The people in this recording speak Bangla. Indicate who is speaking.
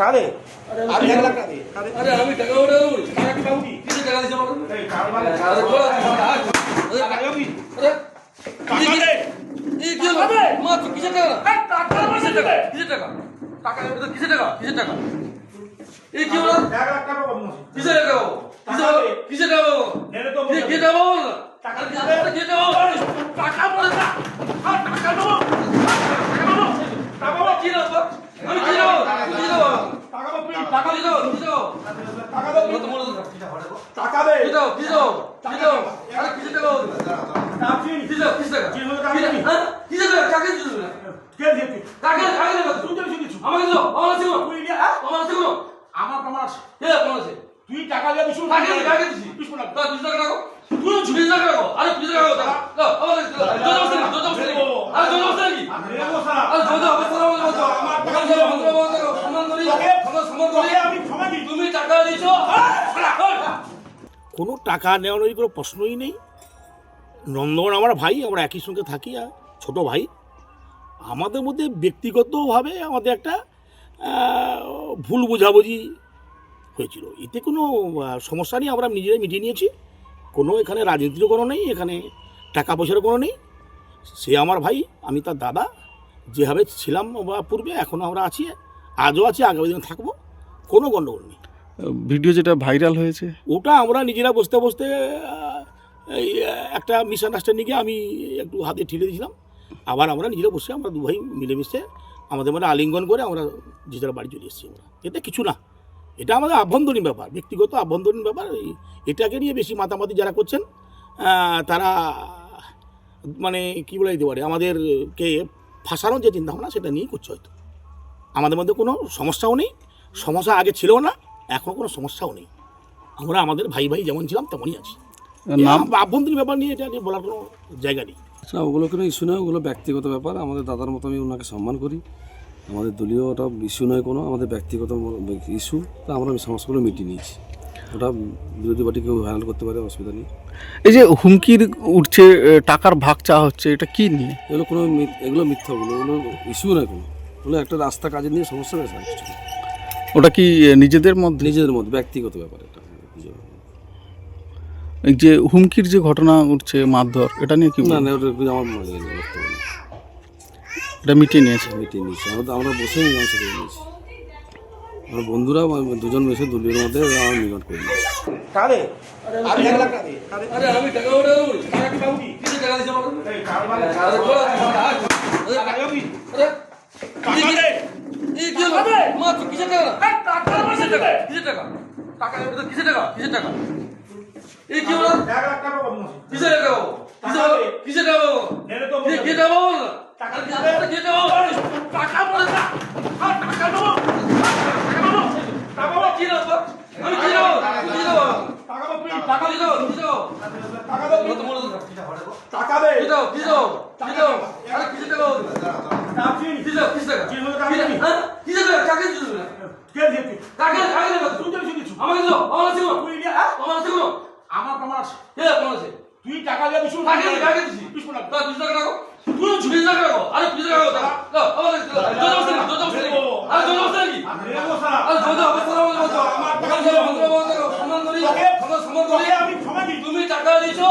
Speaker 1: টাকা দে। আমি 1 লাখ টাকা দে।
Speaker 2: আরে আমি টাকা ওটা
Speaker 1: টাকা কি পাবো কি?
Speaker 2: কিসে টাকা দিছ আমাকে?
Speaker 1: এই টাকা মানে
Speaker 2: আরে বড়
Speaker 1: টাকা পাবি?
Speaker 2: আরে
Speaker 1: টাকা দে।
Speaker 2: এই কি হলো মা তুই কিসে টাকা এই টাকা কিসে টাকা কিসে টাকা টাকা এটা কিসে টাকা কিসে টাকা এই কি হলো
Speaker 1: 1 লাখ টাকা পাবো না।
Speaker 2: কিসে টাকা পাবো কিসে টাকা পাবো
Speaker 1: নেলে তো
Speaker 2: কি টাকা পাবো না
Speaker 1: টাকা
Speaker 2: কি টাকা পাবো টাকা বলে না হ্যাঁ টাকা দেবো টাকা পাবো কি না আমি কি দেবো কি দেবো
Speaker 1: টাকা পাবো তুই।
Speaker 2: টাকা দিও দিও
Speaker 1: টাকা দাও। টাকা দে।
Speaker 2: কি দাও কি দাও কি দাও আরে কিসে টাকা পাবো
Speaker 1: টাকা কি?
Speaker 2: কি দাও কিসে টাকা
Speaker 1: কি হলো টাকা দিবি?
Speaker 2: হ্যাঁ কিসে টাকা টাকা দিও না
Speaker 1: কে দিয়ে তুই?
Speaker 2: টাকা টাকা দেবো
Speaker 1: তুই তো কিছু।
Speaker 2: আমাকে দাও আমার আছে
Speaker 1: তুই নিয়ে হ্যাঁ?
Speaker 2: আমার আছে কোনো
Speaker 1: আমার প্রমাণ আছে।
Speaker 2: কে আমার আছে
Speaker 1: তুই টাকা দিয়ে দিছিস।
Speaker 2: টাকা দিছি
Speaker 1: দিছিস না।
Speaker 2: তা 20 টাকা রাখো তুই 20 টাকা রাখো আরে 20 টাকা রাখো দাও আমার আছে আরে জোর আছে নাকি
Speaker 1: নেবো সারা।
Speaker 2: আরে জোর হবে সারা আমার টাকা দাও সম্মান করি সম্মান করি
Speaker 1: তোকে আমি ক্ষমা দিই।
Speaker 2: তুমি টাকা দিছো
Speaker 3: কোনো টাকা নেওয়ানোর কোনো প্রশ্নই নেই। নন্দন আমার ভাই, আমরা একই সঙ্গে থাকি, আর ছোটো ভাই। আমাদের মধ্যে ব্যক্তিগতভাবে আমাদের একটা ভুল বোঝাবুঝি হয়েছিল, এতে কোনো সমস্যা নেই, আমরা নিজেরাই মিটিয়ে নিয়েছি। কোনো এখানে রাজনীতিরও কোনো নেই, এখানে টাকা পয়সারও কোনো নেই। সে আমার ভাই, আমি তার দাদা। যেভাবে ছিলাম বা পূর্বে এখনও আমরা আছি, আজও আছি, আগামী দিনে থাকবো, কোনো গণ্ডগোল নেই।
Speaker 4: ভিডিও যেটা ভাইরাল হয়েছে
Speaker 3: ওটা আমরা নিজেরা বসতে বসতে এই একটা মিসআন্ডারস্ট্যান্ডিংয়ে আমি একটু হাতে ঠেলে দিয়েছিলাম। আবার আমরা নিজেরা বসে আমরা দু ভাই মিলেমিশে আমাদের মানে আলিঙ্গন করে আমরা যে যার বাড়ি চলে এসেছি। আমরা এতে কিছু না, এটা আমাদের আভ্যন্তরীণ ব্যাপার, ব্যক্তিগত আভ্যন্তরীণ ব্যাপার। এটাকে নিয়ে বেশি মাতামাতি যারা করছেন তারা মানে কী বলে দিতে পারে, আমাদেরকে ফাঁসানোর যে চিন্তাভাবনা সেটা নিয়েই করছে। হয়তো আমাদের মধ্যে কোনো সমস্যাও নেই, সমস্যা আগে ছিল না, এখন কোনো সমস্যাও নেই। আমরা আমাদের ভাই ভাই যেমন ছিলাম তেমনই আছি।
Speaker 4: নাম
Speaker 3: আভ্যন্তরীণ ব্যাপার নিয়ে এটা নিয়ে বলার কোনো জায়গা নেই।
Speaker 4: না, ওগুলো কোনো ইস্যু নয়, ওগুলো ব্যক্তিগত ব্যাপার। আমাদের দাদার মতো আমি ওনাকে সম্মান করি, আমাদের দলীয় ওটা ইস্যু নয় কোনো, আমাদের ব্যক্তিগত ইস্যু। তা আমরা সমস্যাগুলো মিটিয়ে নিয়েছি। ওটা বিরোধী পার্টি কেউ হ্যান্ডেল করতে পারে, অসুবিধা নেই।
Speaker 5: এই যে হুমকির উঠছে, টাকার ভাগ চাওয়া হচ্ছে, এটা কি নিয়ে?
Speaker 4: এগুলো কোনো এগুলো মিথ্যা, ওগুলো ইস্যু নয় কোনো, ওগুলো একটা রাস্তা কাজে নিয়ে সমস্যা রয়েছে।
Speaker 5: ওটা কি নিজেদের মধ্যে?
Speaker 4: নিজেদের মধ্যে ব্যক্তিগত ব্যাপার এটা।
Speaker 5: এই যে হুমকির যে ঘটনা উঠছে, মারধর, এটা নিয়ে কি
Speaker 4: না
Speaker 5: বলবেন?
Speaker 4: না, ওটা আমার বক্তব্য নেই।
Speaker 5: এটা মিটিয়ে নিয়েছে।
Speaker 4: মিটিয়ে নিয়েছি আমরা বসে মীমাংসা করে নিয়েছি। আমার বন্ধুরা দুজন মিশে দলীয় মধ্যে আমার মিলন করে নিয়েছি।
Speaker 1: টাকা দে। আমি 1 লাখ টাকা দে।
Speaker 2: আরে আমি টাকা ওটা
Speaker 1: টাকা কি পাবো কি?
Speaker 2: কিসে টাকা দিছ আমাকে
Speaker 1: এই টাকা মানে
Speaker 2: আরে বড়
Speaker 1: টাকা পাবি?
Speaker 2: আরে
Speaker 1: টাকা দে।
Speaker 2: এই কি হলো মা তুই কিসে টাকা এই টাকা কিসে টাকা কিসে টাকা টাকা এটা কিসে টাকা কিসে টাকা এই কি হলো
Speaker 1: 1 লাখ টাকা পাবো না।
Speaker 2: কিসে টাকা পাবো কিসে টাকা পাবো
Speaker 1: নেলে তো
Speaker 2: কি টাকা পাবো
Speaker 1: টাকা
Speaker 2: কি
Speaker 1: দে।
Speaker 2: টাকা পাবো টাকা বলে না হ্যাঁ টাকা দেবো টাকা পাবো কি দেবো আমি কি দেবো কি দেবো
Speaker 1: টাকা পাবো তুই।
Speaker 2: টাকা দিও দিও
Speaker 1: টাকা দাও। টাকা দে।
Speaker 2: কি দাও কি দাও কি দাও আরে কিসে টাকা পাবো
Speaker 1: টাকা কি?
Speaker 2: কি দাও কিসে টাকা
Speaker 1: কি হলো টাকা দিবি?
Speaker 2: হ্যাঁ কিসে টাকা টাকা দিও না
Speaker 1: কে দিয়ে তুই?
Speaker 2: টাকা টাকা দেবো
Speaker 1: তুই তো কিছু।
Speaker 2: আমাকে দাও আমার আছে কোনো
Speaker 1: তুই নিয়ে হ্যাঁ?
Speaker 2: আমার আছে কোনো
Speaker 1: আমার প্রমাণ আছে।
Speaker 2: কে আমার আছে
Speaker 1: তুই টাকা দিয়ে দিছিস।
Speaker 2: টাকা দিছি
Speaker 1: দিছিস না।
Speaker 2: তা 20 টাকা রাখো তুই 20 টাকা রাখো আরে 20 টাকা রাখো দাও আমার আছে জোর আছে আরে জোর আছে নাকি
Speaker 1: নেবো সারা।
Speaker 2: আরে জোর হবে সারা আমার টাকা দাও সম্মান করি
Speaker 1: তোকে
Speaker 2: সম্মান করি
Speaker 1: আমি ক্ষমা দিই।
Speaker 2: তুমি টাকা দিছো